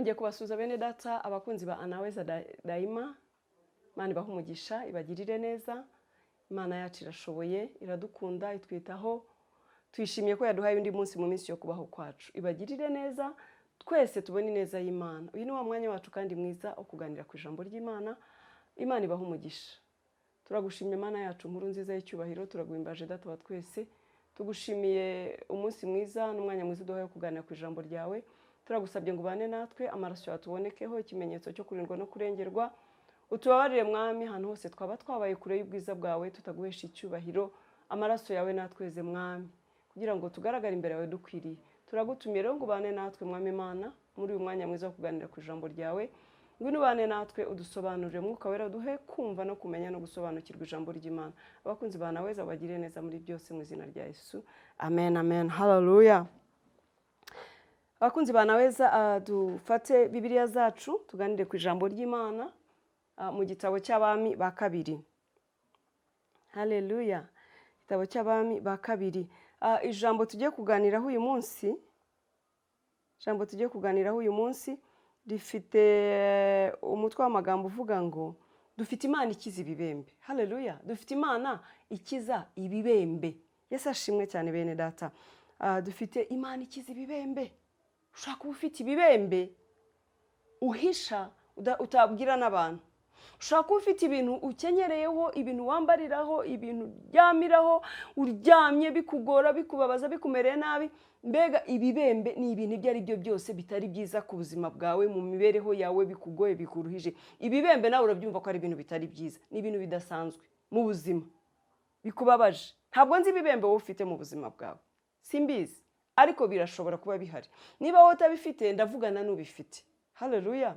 nongeye kubasuza bene data abakunzi ba Anaweza Daima. Imana ibahe umugisha, ibagirire neza. Imana yacu irashoboye, iradukunda, itwitaho. Tuyishimiye ko yaduhaye undi munsi mu minsi yo kubaho kwacu. Ibagirire neza, twese tubone neza y'Imana. Uyu ni wa mwanya wacu kandi mwiza wo kuganira ku ijambo ry'Imana. Imana ibahe umugisha. Turagushimye Imana yacu nkuru nziza y'icyubahiro, turaguhimbaje data wa twese. Tugushimiye umunsi mwiza n'umwanya mwiza duhaye kuganira ku ijambo ryawe. Turagusabye ngo ubane natwe, amaraso yatubonekeho ikimenyetso cyo kurindwa no kurengerwa. Utubabarire mwami ahantu hose twaba twabaye kure y'ubwiza bwawe, tutaguhesha icyubahiro. Amaraso yawe natweze mwami, kugira ngo tugaragare imbere yawe dukwiriye. Turagutumye rero ngo ubane natwe mwami Imana muri uyu mwanya mwiza wo kuganira ku ijambo ryawe. Ngwino ubane natwe, udusobanurire, Mwuka Wera duhe kumva no kumenya no gusobanukirwa ijambo ry'Imana. Abakunzi ba Anaweza bagire neza muri byose mu izina rya Yesu. Amen, amen. Hallelujah. Abakunzi ba Anaweza, dufate Bibiliya zacu tuganire ku ijambo ry'Imana mu gitabo cy'Abami ba kabiri. Hallelujah. Igitabo cy'Abami ba kabiri. Ijambo tugiye kuganiraho uyu munsi, rifite umutwe w'amagambo uvuga ngo dufite Imana ikiza ibibembe. Hallelujah. Dufite Imana ikiza ibibembe. Yesu ashimwe cyane bene data. Dufite Imana ikiza ibibembe. Ushaka kuba ufite ibibembe uhisha utabwira n'abantu. Ushaka kuba ufite ibintu ukenyereyeho, ibintu wambariraho, ibintu uryamiraho, uryamye bikugora, bikubabaza, bikumereye nabi. Mbega ibibembe ni ibintu ibyo ari byo byose bitari byiza ku buzima bwawe, mu mibereho yawe, bikugoye, bikuruhije. Ibibembe nawe urabyumva ko ari ibintu bitari byiza, ni ibintu bidasanzwe mu buzima, bikubabaje. Ntabwo nzi ibibembe wowe ufite mu buzima bwawe, simbizi, ariko birashobora kuba bihari. Niba wowe utabifite ndavugana n'ubifite. Hallelujah.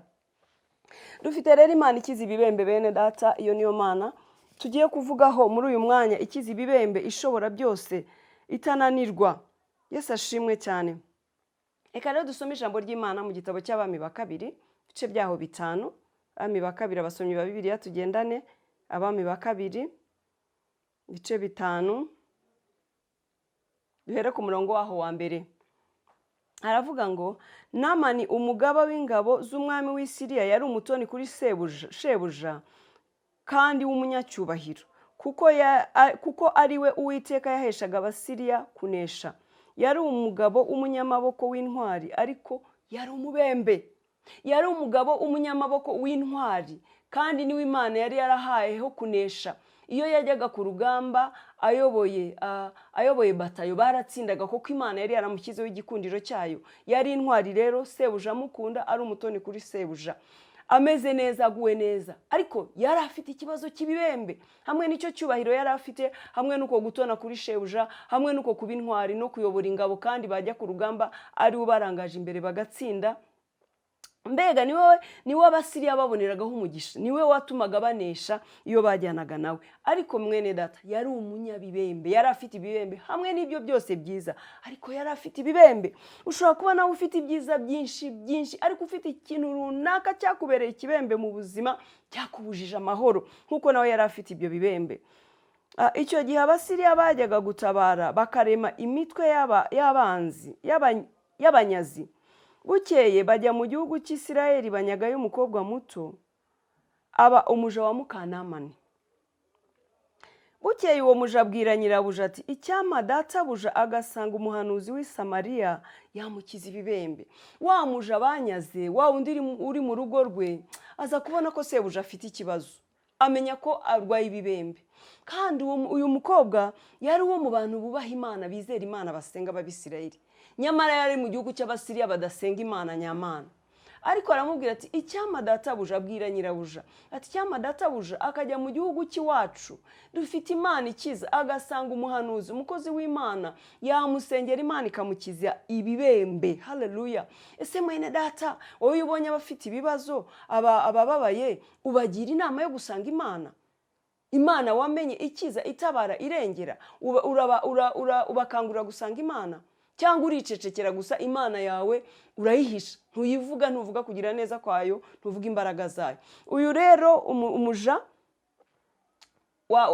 Dufite rero Imana ikiza ibibembe bene data. Iyo niyo Mana tugiye kuvugaho muri uyu mwanya, ikiza ibibembe, ishobora byose, itananirwa. Yesu ashimwe cyane. Reka rero dusome ijambo ry'Imana mu gitabo cy'Abami ba kabiri, ibice byaho 5. Abami ba kabiri, abasomyi ba Bibiliya tugendane. Abami ba kabiri, ibice 5. Duhere ku murongo waho wa mbere. Haravuga ngo Namani umugaba w'ingabo z'umwami w'i Siriya yari umutoni kuri shebuja kandi w'umunyacyubahiro, kuko ari we Uwiteka yaheshaga Abasiriya kunesha. Yari umugabo w'umunyamaboko w'intwari, ariko yari umubembe. Yari umugabo w'umunyamaboko w'intwari, kandi niwe Imana yari yarahayeho kunesha. Iyo yajyaga ku rugamba ayoboye batayo baratsindaga, kuko Imana yari yaramushyizeho igikundiro cyayo. Yari intwari rero, sebuja amukunda, ari umutoni kuri sebuja, ameze neza, aguwe neza. Ariko yari afite ikibazo cy'ibibembe, hamwe n'icyo cyubahiro yari afite, hamwe n'uko gutona kuri shebuja, hamwe n'uko kuba intwari no kuyobora ingabo, kandi bajya ku rugamba ari ubarangaje imbere bagatsinda. Mbega niwe Abasiriya baboneragaho umugisha, niwe watumaga banesha iyo bajyanaga nawe. Ariko mwene data yari umunyabibembe, yari afite ibibembe hamwe n'ibyo byose byiza, ariko yari afite ibibembe. Ushobora kuba nawe ufite ibyiza byinshi, ariko ufite ikintu runaka cyakubereye ikibembe mu buzima, cyakubujije amahoro, nk'uko nawe yari afite ibyo bibembe. Icyo gihe Abasiriya bajyaga gutabara bakarema imitwe y'abanyazi. Bukeye bajya mu gihugu cy'Isirayeli, banyagayo umukobwa muto, aba umuja wa Mukanamani. Bukeye uwo muja abwira nyirabuja ati, icyampa databuja agasanga umuhanuzi w'i Samariya yamukiza ibibembe. Wa muja banyaze, wa undi uri mu rugo rwe, aza kubona ko sebuja afite ikibazo, amenya ko arwaye ibibembe. Kandi uyu mukobwa yari uwo mu bantu bubaha Imana, bizera Imana, basenga b'Abisirayeli. Nyamara yari mu gihugu cy'Abasiriya badasenga Imana nyamana. Ariko aramubwira ati, icyampa databuja, abwira nyirabuja ati, icyampa databuja akajya mu gihugu cy'iwacu, dufite Imana ikiza, agasanga umuhanuzi, umukozi w'Imana, yamusengera Imana ikamukiza ibibembe. Hallelujah. Ese mwene data, wowe ubonye abafite ibibazo, abababaye, ubagira inama yo gusanga Imana? Imana wamenye ikiza, itabara, irengera, ubakangurira gusanga Imana? Cyangwa uricecekera gusa, Imana yawe urayihisha, ntuyivuga, ntuvuga kugira neza kwayo, ntuvuga imbaraga zayo? Uyu rero umuja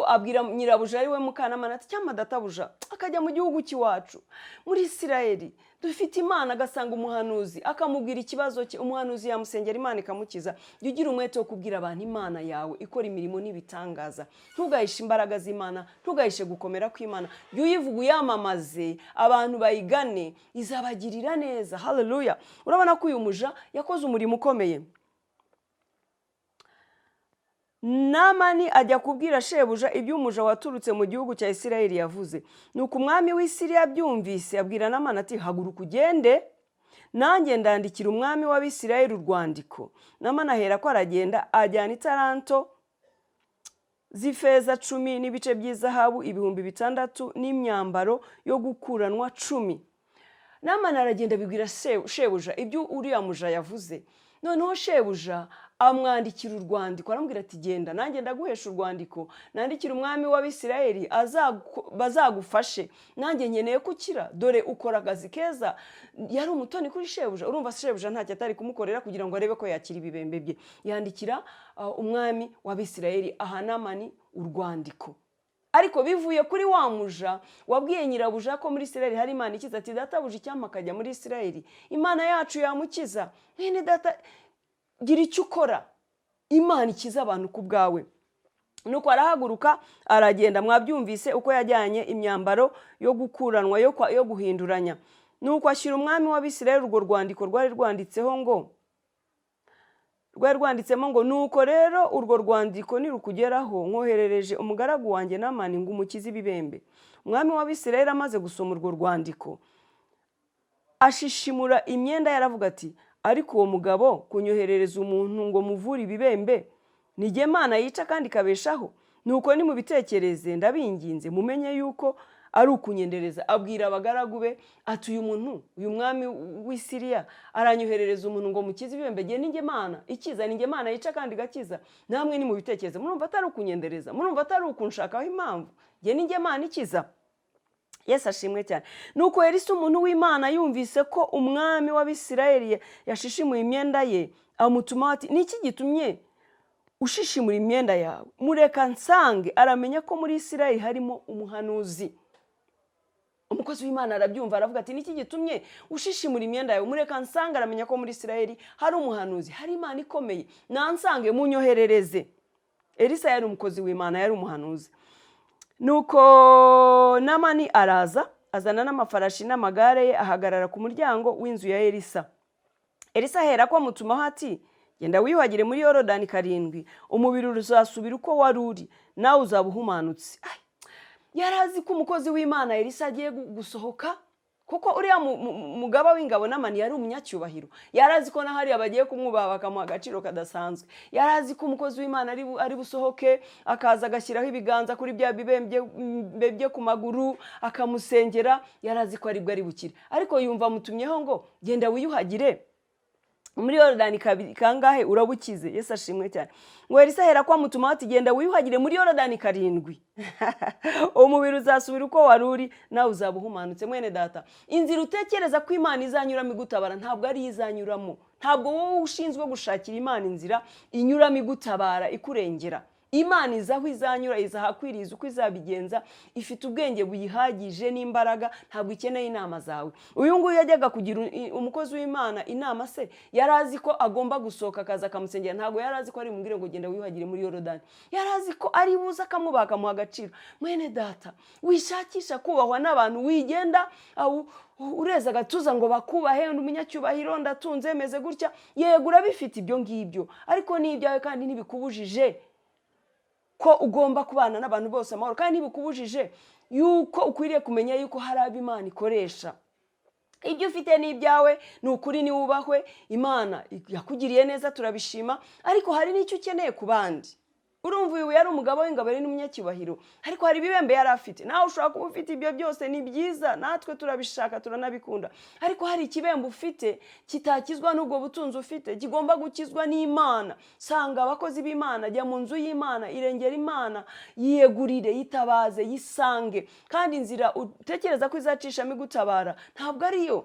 abwira nyirabuja ari we Mukanamana ati cyangwa databuja akajya mu gihugu cy'iwacu muri Isirayeli dufite Imana, agasanga umuhanuzi akamubwira ikibazo cye, umuhanuzi yamusengera Imana ikamukiza. Jya ugira umwete wo kubwira abantu Imana yawe ikora imirimo n'ibitangaza. Ntugahishe imbaraga z'Imana, ntugahishe gukomera kw'Imana. Jya uyivuga uyamamaze, abantu bayigane, izabagirira neza. Haleluya! Urabona ko uyu muja yakoze umurimo ukomeye. Namani ajya kubwira shebuja ibyo umuja waturutse mu gihugu cya Isirayeli yavuze. Nuko umwami w'Isiriya byumvise abwira Namani ati haguruka ugende, nanjye ndandikira umwami w'Abisirayeli urwandiko. Namani ahera ko aragenda, ajyana italanto z'ifeza 10 n'ibice by'izahabu 6,000 n'imyambaro yo gukuranwa 10. Namani aragenda bibwira shebuja ibyo uriya muja yavuze. Noneho shebuja amwandikira urwandiko, aramubwira ati genda nanjye ndaguhesha urwandiko, nandikira umwami w'Abisirayeli bazagufashe, nanjye nkeneye kukira, dore ukora akazi keza. Yari umutoni kuri shebuja. Urumva shebuja ntacyo atari kumukorera kugira ngo arebe ko yakira ibibembe bye. Yandikira umwami w'Abisirayeli aha Namani urwandiko. Ariko bivuye kuri wa muja wabwiye nyirabuja ko muri Isirayeli hari Imana ikiza, ati databuja icyampa akajya muri Isirayeli, Imana yacu yamukiza. Mwene data gira icyo ukora, Imana ikiza abantu ku bwawe. Nuko arahaguruka aragenda, mwabyumvise uko yajyanye imyambaro yo gukuranwa yo guhinduranya. Nuko ashyira umwami w'Abisirayeli urwo rwandiko rwari rwanditsemo ngo nuko rero urwo rwandiko nirukugeraho nkoherereje umugaragu wanjye Namani ngo umukize ibibembe. Umwami w'Abisirayeli amaze gusoma urwo rwandiko ashishimura imyenda yaravuga ati ariko uwo mugabo kunyoherereza umuntu ngo muvure ibibembe, ni jye Mana yica kandi ikabeshaho? Nuko nimubitekereze ndabinginze mumenye yuko ari ukunyendereza. Abwira abagaragu be ati uyu mwami w'Isiriya aranyoherereza umuntu ngo mukize ibibembe, jye ninjye Mana ikiza, ninjye Mana yica kandi igakiza. Namwe nimubitekereze, murumva atari ukunyendereza? Murumva atari ukunshakaho impamvu? Jye ninjye Mana ikiza. Yesu ashimwe cyane. Nuko Elisa umuntu w'Imana yumvise ko umwami w'Abisirayeli yashishimuye imyenda ye, amutuma ati niki gitumye ushishimura imyenda yawe? Mureka nsange. Aramenya ko muri Isirayeli harimo umuhanuzi. Umukozi w'Imana arabyumva aravuga ati niki gitumye ushishimura imyenda yawe? Mureka nsange. Aramenya ko muri Isirayeli hari umuhanuzi, hari Imana ikomeye, nansange munyoherereze. Elisa yari umukozi w'Imana, yari umuhanuzi. Nuko Namani araza, azana n'amafarashi n'amagare ye, ahagarara ku muryango w'inzu ya Elisa. Elisa ahera ko amutumaho ati genda wiyuhagire muri Yorodani 7, umubiri uzasubira uko wari uri, nawe uzaba uhumanutse. Yari azi ko umukozi w'Imana Elisa agiye gusohoka, kuko uriya mugaba w'ingabo Namani yari umunyacyubahiro. Yari azi ko nahari abagiye kumwubaha bakamuha agaciro kadasanzwe. Yari azi ko umukozi w'Imana ari busohoke, akaza agashyiraho ibiganza kuri bya bibembye ku maguru akamusengera. Yari azi ko aribwo ari bukire. Ariko yumva amutumyeho ngo genda wiyuhagire muri Yorodani 2 kangahe urabukize. Yesu ashimwe cyane. Ngo Elisa ahera ko amutuma ati genda wiyuhagire muri Yorodani 7, umubiri uzasubira uko wari uri, nawe uzaba uhumanutse. Mwene data, inzira utekereza ko Imana izanyuramo igutabara ntabwo ari izanyuramo. Ntabwo wowe ushinzwe gushakira Imana inzira inyuramo igutabara ikurengera. Imana izaho izanyura, izahakwiriza uko izabigenza, ifite ubwenge buyihagije n'imbaraga, ntabwo ikeneye inama zawe. Uyu nguyu yajyaga kugira umukozi w'Imana inama se, yari azi ko agomba gusohoka akaza akamusengera. Ntabwo yari azi ko ari bumubwire ngo genda wiyuhagire muri Yorodani. Yari azi ko ari buze akamwubaha akamuha agaciro. Mwene data, wishakisha kubahwa n'abantu, wigenda ureza agatuza ngo bakubahe, umunyacyubahiro, ndatunze meze gutya. Yego urabifite ibyo ngibyo, ariko ni ibyawe kandi ntibikubujije ko ugomba kubana n'abantu bose amahoro, kandi ntibikubujije yuko ukwiriye kumenya yuko hari abo Imana ikoresha. Ibyo ufite ni ibyawe, ni ukuri niwubahwe. Imana yakugiriye neza turabishima, ariko hari n'icyo ukeneye ku bandi. Urumva uyu yari umugabo w'ingabo ari n'umunyacyubahiro, ariko hari ibibembe yari afite. Nawe ushobora kuba ufite ibyo byose, ni byiza, natwe turabishaka turanabikunda, ariko hari ikibembe ufite kitakizwa n'ubwo butunzi ufite, kigomba gukizwa n'Imana. Sanga abakozi b'Imana, jya mu nzu y'Imana, irengera Imana, yiyegurire, yitabaze, yisange. Kandi inzira utekereza ko izacishamo igutabara ntabwo ariyo.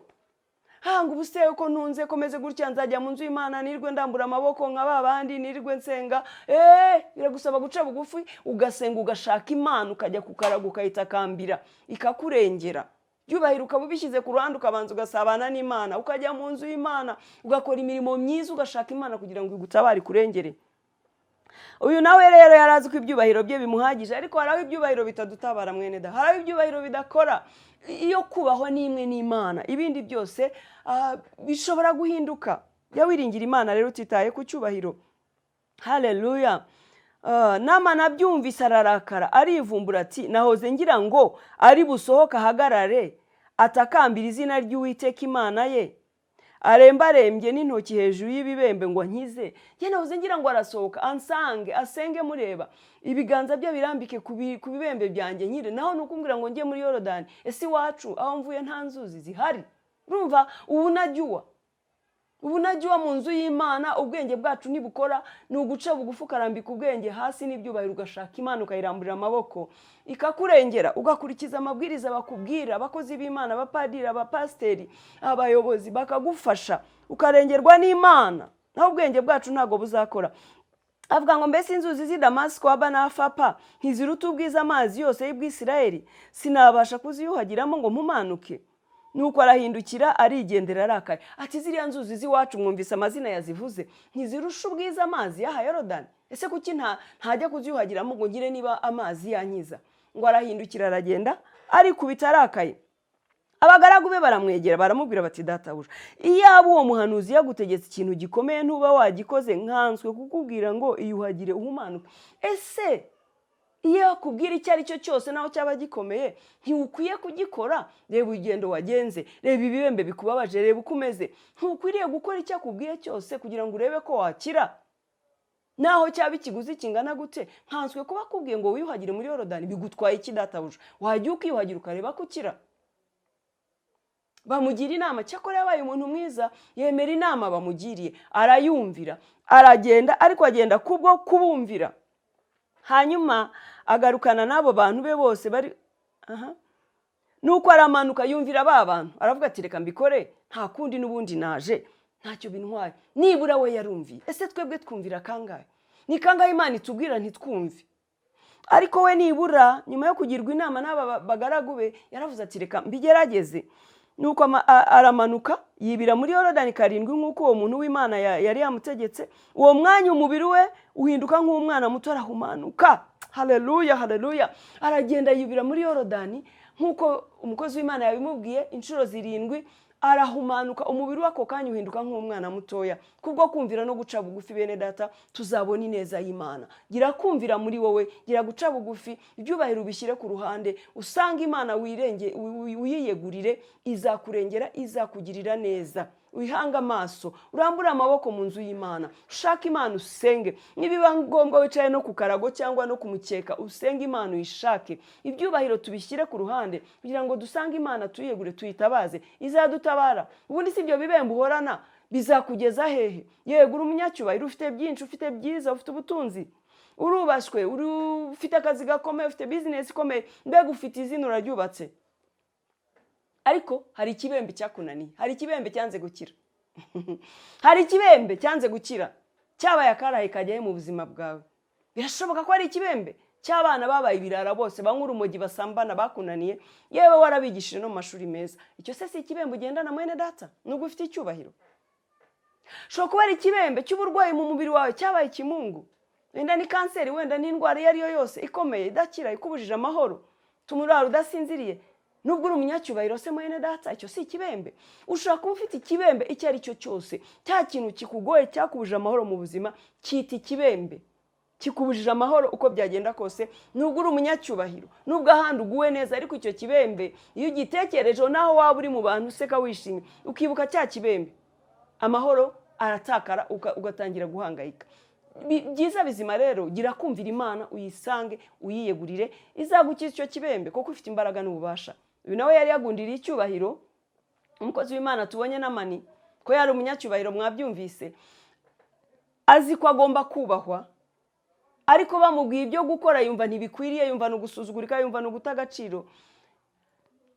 hanga ubuse ko ntunze komeze gutya nzajya mu nzu y'Imana nirwe ndambura amaboko nka babandi nirwe nsenga biragusaba guca bugufi ugasenga ugashaka Imana ukajya kukaraga ukayitakambira ikakurengera byubahiro ukaba ubishyize ku ruhande ukabanza ugasabana n'Imana ukajya mu nzu y'Imana ugakora imirimo myiza ugashaka Imana kugira ngo igutabare kurengere. Uyu nawe rero yarazi ko ibyubahiro bye bimuhagije ariko haraho ibyubahiro bitadutabara mwene da, haraho ibyubahiro bidakora. Iyo kubahwa n'imwe n'Imana ibindi byose bishobora guhinduka. Jya wiringira Imana rero utitaye ku cyubahiro. Haleluya. Namani abyumvise ararakara arivumbura ati nahoze ngira ngo ari busohoke ahagarare atakambira izina ry'Uwiteka Imana ye arembarembye n'intoki hejuru y'ibibembe ngo nkize. Jye nahoze ngira ngo arasohoka ansange asenge mureba ibiganza bye birambike ku bibembe byanjye nkire, naho nukumbwira ngo njye muri Yorodani. Ese iwacu aho mvuye nta nzuzi zihari? Urumva ubu najya mu nzu y'Imana ubwenge bwacu nibukora ni uguca bugufi ukarambika ubwenge hasi n'ibyubahiro ugashaka Imana ukayiramburira amaboko ikakurengera ugakurikiza amabwiriza bakubwira abakozi b'Imana abapadiri abapasiteri abayobozi bakagufasha ukarengerwa n'Imana, naho ubwenge bwacu ntago buzakora. Avuga ngo mbese inzuzi z'i Damasiko Aba na Afapa ntiziruta ubwiza amazi yose y'Ubwisirayeli, sinabasha kuziyuhagiramo ngo mpumanuke? Nuko arahindukira arigendera arakaye ati ziriya nzuzi z'iwacu mwumvise amazina yazivuze ntizirusha ubwiza amazi y'aha Yorodani? Ese kuki ntajya kuziyuhagiramo ngo ngire niba amazi yankiza? Ngo arahindukira aragenda arikubita arakaye. Abagaragu be baramwegera baramubwira bati databuja, iyaba uwo muhanuzi yagutegetse ikintu gikomeye ntuba wagikoze, nkanswe kukubwira ngo iyuhagire uhumanuke. Ese iyo akubwira icyo ari cyo cyose naho cyaba gikomeye ntiukwiye kugikora? Reba urugendo wagenze, reba ibibembe bikubabaje, reba uko umeze, ntukwiriye gukora icyo akubwiye cyose kugira ngo urebe ko wakira? Naho cyaba ikiguzi kingana gute, nkanswe kuba akubwiye ngo wiyuhagire muri Yorodani, bigutwaye iki databuja? Wajya ukiyuhagira ukareba ko ukira? Bamugira inama, cyakora yabaye umuntu mwiza, yemera inama bamugiriye arayumvira aragenda, ariko agenda kubwo kubumvira. Hanyuma agarukana n'abo bantu be bose bari nuko aramanuka yumvira ba bantu aravuga ati reka mbikore, nta kundi n'ubundi naje ntacyo bintwaye. Nibura we yarumviye. Ese twebwe twumvira kangahe? Ni kangahe Imana itubwira ntitwumve? Ariko we nibura nyuma yo kugirwa inama n'aba bagaragu be yaravuze ati reka mbigerageze. Nuko aramanuka yibira muri Yorodani karindwi nk'uko uwo muntu w'Imana yari yamutegetse. Uwo mwanya umubiri we uhinduka nk'umwana muto arahumanuka. Haleluya, haleluya. Aragenda yibira muri Yorodani nk'uko umukozi w'Imana yabimubwiye inshuro 7, arahumanuka umubiri wako kanya uhinduka nk'umwana mutoya. Kubwo kumvira no guca bugufi bene data tuzabona ineza y'Imana. Gira kumvira muri wowe, gira guca bugufi, ibyubahiro bishyire ku ruhande, usanga Imana uyiyegurire, izakurengera, izakugirira neza. Wihanga amaso, urambura amaboko mu nzu y'Imana, ushaka Imana usenge. Nibiba ngombwa wicaye no ku karago cyangwa no kumukeka, usenge Imana uyishake. Ibyubahiro tubishyire ku ruhande kugira ngo dusange Imana tuyegure tuyitabaze, izadutabara. Ubundi si ibyo bibembe uhorana bizakugeza hehe? Yegura umunyacyubahiro, ufite byinshi, ufite byiza, ufite ubutunzi, urubashwe, ufite akazi gakomeye, ufite business ikomeye, mbega ufite izina uraryubatse. Ariko hari ikibembe cyakunaniye, hari ikibembe cyanze gukira. Hari ikibembe cyanze gukira cyabaye akarahe kajyaye mu buzima bwawe. Birashoboka ko hari ikibembe cy'abana babaye ibirara bose banywa urumogi basambana bakunaniye, yewe warabigishije no mu mashuri meza. Icyo se si ikibembe ugendana mwene data nubwo ufite icyubahiro? Shobora kuba ari ikibembe cy'uburwayi mu mubiri wawe cyabaye ikimungu. Wenda ni kanseri, wenda ni indwara iyo ari yo yose ikomeye idakira ikubujije amahoro, tumurara udasinziriye. Nubwo uri umunyacyubahiro se mwene data, icyo si ikibembe. Ushaka kuba ufite ikibembe icyo ari cyo cyose, cya kintu kikugoye cyakubujije amahoro mu buzima cyita ikibembe. Kikubujije amahoro uko byagenda kose, nubwo uri umunyacyubahiro, nubwo ahandi uguwe neza, ariko icyo kibembe iyo ugitekereje naho waba uri mu bantu useka wishimye, ukibuka cya kibembe, amahoro aratakara ugatangira guhangayika. Byiza bizima rero gira kumvira Imana, uyisange, uyiyegurire, izagukiza icyo kibembe kuko ufite imbaraga n'ububasha. Uyu nawe yari yagundiriye icyubahiro, umukozi w'Imana tubonye Namani ko yari umunyacyubahiro mwabyumvise, azi ko agomba kubahwa, ariko bamubwiye ibyo gukora yumva ntibikwiriye, yumva no gusuzugurika, yumva no guta agaciro.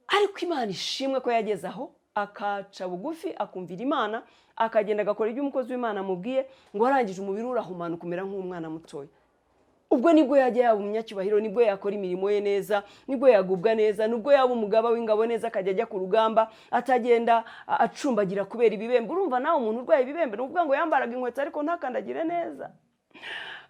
Ariko Imana ishimwe ko yageze aho akaca bugufi akumvira Imana, akagenda agakora ibyo umukozi w'Imana amubwiye, ngo arangije umubiri urahumana ukumera nk'umwana mutoya. Ubwo nibwo yajya yaba umunyacyubahiro, nibwo yakora imirimo ye neza, nibwo yagubwa neza, nubwo yaba umugaba w'ingabo neza, akajya ajya ku rugamba atagenda acumbagira kubera ibibembe. Urumva nawe umuntu urwaye ibibembe ni ukuvuga ngo yambaraga inkweto ariko ntakandagire neza,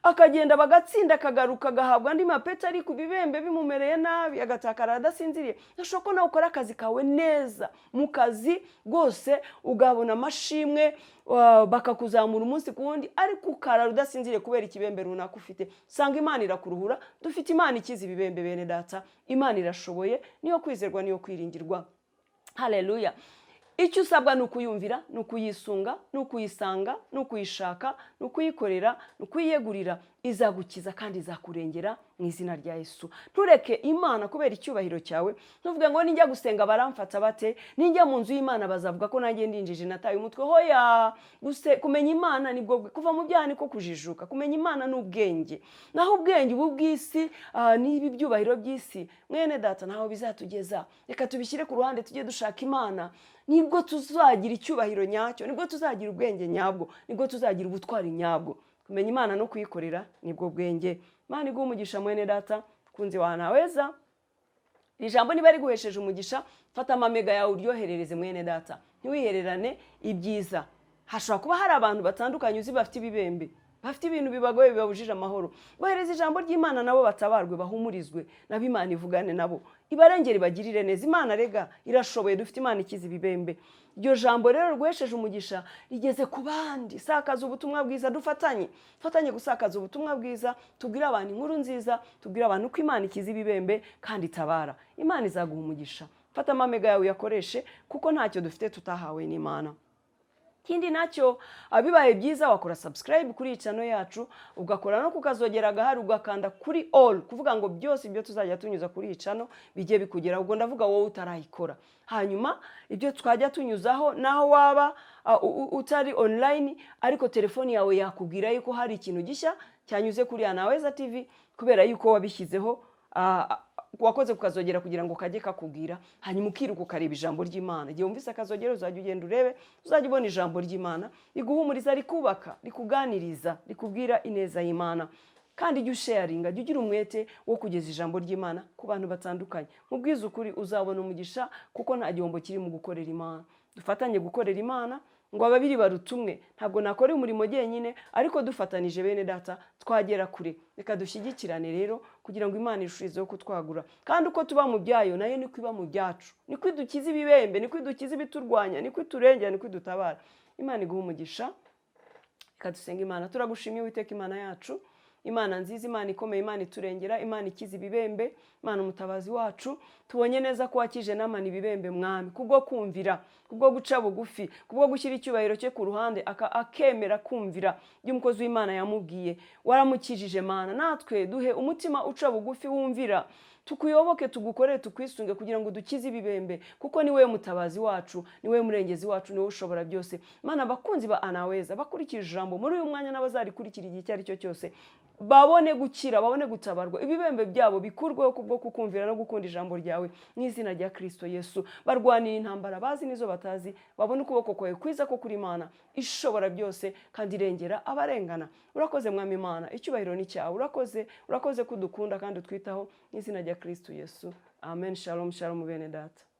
akagenda bagatsinda, akagaruka agahabwa andi mapeti, ari ku bibembe bimumereye nabi, agatakara adasinziriye. Ashobora ko nawe ukora akazi kawe neza, mu kazi rwose ugabona amashimwe, bakakuzamura umunsi ku wundi, ariko ukarara udasinziriye kubera ikibembe runaka ufite. Sanga Imana irakuruhura. Dufite Imana ikiza ibibembe bene data. Imana irashoboye, niyo kwizerwa, niyo kwiringirwa. Haleluya. Icyo usabwa ni ukuyumvira, ni ukuyisunga, ni ukuyisanga, ni ukuyishaka, ni ukuyikorera, ni ukuyiyegurira. Izagukiza kandi izakurengera mu izina rya Yesu. Ntureke Imana kubera icyubahiro cyawe. Ntuvuge ngo ninjya gusenga baramfata bate, ninjya mu nzu y'Imana bazavuga ko nanjye ndinjije nataye umutwe. Hoya, kumenya Imana nibwo kuva mu byaha niko kujijuka. Kumenya Imana ni ubwenge. Naho ubwenge ubu bw'isi n'ibi byubahiro by'isi, mwene data, naho bizatugeza. Reka tubishyire ku ruhande, tujye dushaka Imana. Nibwo tuzagira icyubahiro nyacyo, nibwo tuzagira ubwenge nyabwo, nibwo tuzagira ubutwari nyabwo. Kumenya Imana no kuyikorera nibwo bwenge. Imana iguhe umugisha mwene data, kunzi wa Anaweza. Ijambo niba riguhesheje umugisha, fata amamega yawe uryoherereze mwene data. Ntiwihererane ibyiza. Hashobora kuba hari abantu batandukanye uzi bafite ibibembe, bafite ibintu bibagoye bibabujije amahoro. Bohereza ijambo ry'Imana nabo batabarwe, bahumurizwe, nabo Imana ivugane nabo, ibarengere bagirire neza. Imana rega irashoboye, dufite Imana ikiza ibibembe. Iryo jambo rero rwesheje umugisha rigeze ku bandi. Sakaza ubutumwa bwiza, dufatanye gusakaza ubutumwa bwiza, tubwire abantu inkuru nziza, tubwire abantu ko Imana ikiza ibibembe kandi itabara. Imana izaguha umugisha. Fata amamega yawe uyakoreshe, kuko ntacyo dufite tutahawe n'Imana. Kindi nacyo, abibaye byiza wakora subscribe kuri channel yacu, ugakora no kukazogera gahari, ugakanda kuri all, kuvuga ngo byose ibyo tuzajya tunyuza kuri iyi channel bijye bikugera. Ubwo ndavuga wowe utarayikora. Hanyuma ibyo twajya tunyuzaho, naho waba utari online ariko telefoni yawe yakubwira yuko hari ikintu gishya cyanyuze kuri Anaweza TV, kubera yuko wabishyizeho wakoze kukazogera kugira ngo kajye kakubwira. Hanyuma ukiruka ukareba ijambo ry'Imana. Igihe wumvise akazogera uzajya ugenda urebe, uzajya ubona ijambo ry'Imana riguhumuriza, rikubaka, rikuganiriza, rikubwira ineza y'Imana. Kandi ijya usharinga, jya ugira umwete wo kugeza ijambo ry'Imana ku bantu batandukanye. Mubwize ukuri uzabona umugisha, kuko nta gihombo kiri mu gukorera Imana. Dufatanye gukorera Imana, ngo ababiri barutumwe. Ntabwo nakora umurimo jyenyine, ariko dufatanije bene data twagera kure. Reka dushyigikirane rero kugira ngo Imana irushizeho kutwagura. Kandi uko tuba mu byayo, nayo niko iba mu byacu. Niko idukiza ibibembe, niko idukiza ibiturwanya, niko iturengera, niko idutabara. Imana iguha umugisha. Reka dusenge Imana. Turagushimiye Uwiteka Imana yacu, Imana nziza, Imana ikomeye, Imana iturengera, Imana ikiza ibibembe, Imana umutabazi wacu. Tubonye neza ko wakije n'amani ibibembe mwami, kubwo kumvira, kubwo guca bugufi, kubwo gushyira icyubahiro cye ku ruhande, akemera kumvira by'umukozi w'Imana yamubwiye. Waramukijije Mana, natwe duhe umutima uca bugufi wumvira, tukuyoboke, tugukorere, tukwisunge kugira ngo dukize ibibembe, kuko ni wowe mutabazi wacu, ni wowe murengezi wacu, ni wowe ushobora byose. Mana, abakunzi ba Anaweza bakurikije ijambo muri uyu mwanya n'abazarikurikira igihe icyo ari cyo cyose, babone gukira, babone gutabarwa, ibibembe byabo bikurweho kubwo kukumvira no gukunda ijambo ryawe, mu izina rya Kristo Yesu. Barwanira intambara bazi nizo batazi, babone ukuboko kwawe kwiza ko kuri Imana ishobora byose kandi irengera abarengana. Urakoze mwami Imana, icyubahiro ni cyawe. Urakoze kudukunda kandi utwitaho, mu izina rya Kristo Yesu. Amen. Shalom, shalom bene data.